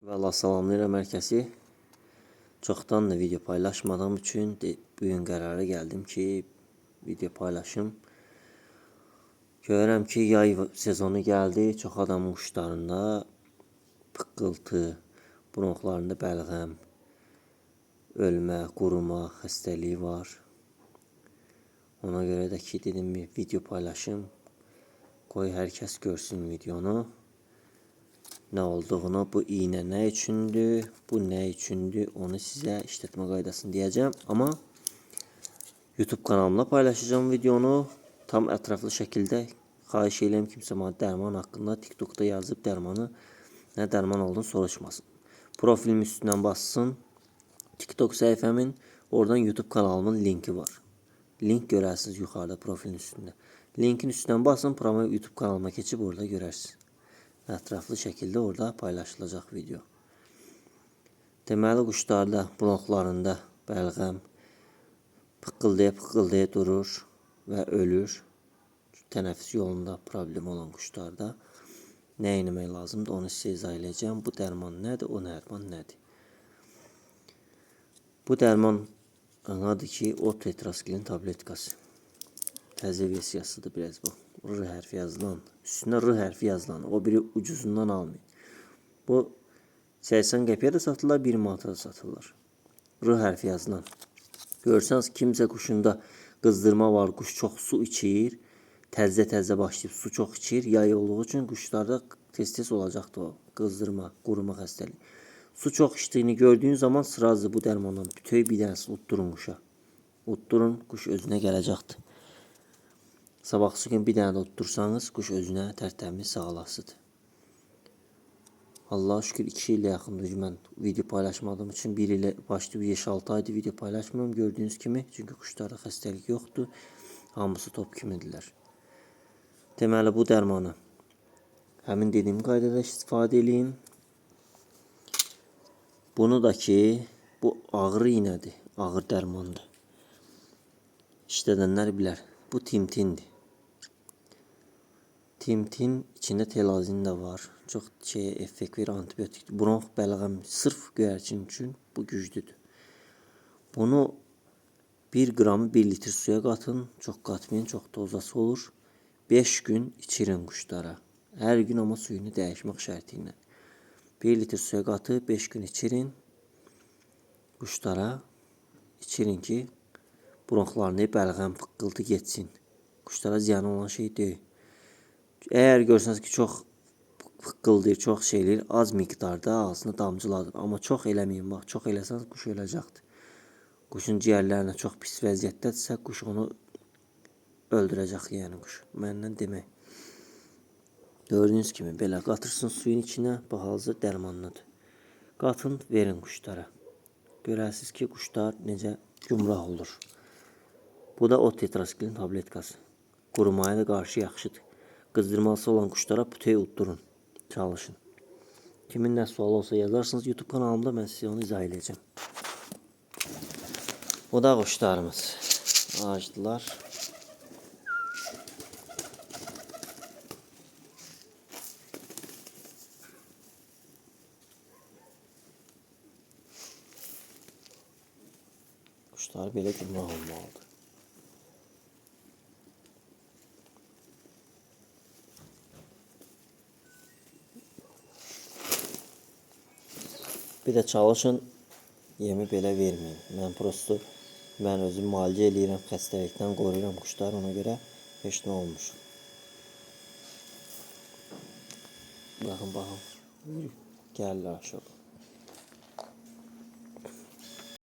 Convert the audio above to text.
Allah salamlayıram hər kəsi. Çoxdan da video paylaşmadığım üçün bugün qərara gəldim ki, video paylaşım. Görürəm ki, yay sezonu gəldi. Çox adamın quşlarında pıqqıltı, bronxlarında bəlğəm, ölmə, quruma xəstəliyi var. Ona görə də ki, dedim bir video paylaşım. Qoy hər kəs görsün videonu. Ne olduğunu, bu iğne ne üçündür, bu ne üçündür, onu size işletme qaydasını diyeceğim. Ama YouTube kanalımda paylaşacağım videonu tam ətraflı şəkildə. Xahiş edirəm kimsə mənə dərman haqqında TikTok'da yazıb dərmanı, nə dərman olduğunu soruşmasın. Profilimin üstündən bassın. TikTok səhifəmin, oradan YouTube kanalımın linki var. Link görərsiniz yuxarıda profilin üstündə. Linkin üstündən basın, YouTube kanalıma keçib orada görərsiniz. Ətraflı şəkildə orada paylaşılacaq video. Deməli quşlarda, bronxlarında bəlğəm pıqqıldaya durur və ölür. Tənəffüs yolunda problem olan quşlarda nə etmək lazımdır, onu sizə izah edəcəm. Bu dərman nədir, o dərman nədir? Bu dərman adı ki, otetraskilin tabletkası. Təzə versiyasıdır biraz bu. R hərfi yazılan, üstünə R hərfi yazılan, o biri ucuzundan almayın. Bu 80 qəpiyə də satılır, 1 manata da satılır. R hərfi yazılan. Görsəniz kimsə quşunda qızdırma var, quş çox su içir, təzə başlayıb su çox içir, yay olduğu üçün quşlarda tez olacaqdır o qızdırma, quruma xəstəliyi. Su çox içdiyini gördüyün zaman sırazı bu dərmandan bütöv bir dənəsi utdurun quşa. Utdurun, quş özünə gələcəkdir. Sabahsı gün bir dənə də utdursanız, quş özünə tərtəmiz sağlasıdır. Allah'a şükür 2 ilə yaxındır mən video paylaşmadığım için 1 ilə başlayıb 5-6 aydır video paylaşmıyorum gördüğünüz kimi. Çünki quşlarda xəstəlik yoxdur. Hamısı top kimidirlər. Deməli bu dərmanı həmin dediyim qaydada istifadə edin. Bunu da ki, bu ağır iğnədir, ağır dərmandır. İşlədənlər bilər. Bu Timtindir. Timtin içində telazin də var. Çox effekt verir, antibiyotik. Bronx bəlğəm sırf göyərçin üçün bu güclüdür. Bunu 1 qramı 1 litr suya qatın. Çox qatmayın, çox dozası olur. 5 gün içirin quşlara. Hər gün ama suyunu dəyişmək şərti ilə. 1 litr suya qatıb 5 gün içirin. Quşlara içirin ki, bronxlarını bəlğəm, pıqqıltı getsin. Quşlara ziyanı olan şey deyil. Eğer görsəniz ki, çox pıqqıldayır, çox şeylir, az miqdarda ağzına damcıladır. Amma çox eləməyin, bax, çox eləsəniz quş öləcəkdir. Quşun ciyərlərinə çox pis vəziyyətdədirsə, quş onu öldürəcək, yəni quş. Məndən demək. Gördüyünüz kimi, belə qatırsın suyun içinə, bahalıca dərmanlıdır. Qatın, verin quşlara. Görərsiniz ki, quşlar necə gümrah olur. Bu da otetraskilin tabletkası. Qurumaya da qarşı yaxşıdır. Qızdırması olan quşlara bütöv utdurun. Çalışın. Kimin nə sualı olsa yazarsınız YouTube kanalımda, mən sizə onu izah edəcəm. Bu da quşlarımız. Ağacdılar. Quşlar belə gümrah olmalıdır. Bir de çalışın, yemi belə verməyin. Mən özüm müalicə eləyirəm, xəstəlikdən qoruyuram quşlar, ona görə heç nə olmuş. Baxın, gəlirlər aşağı.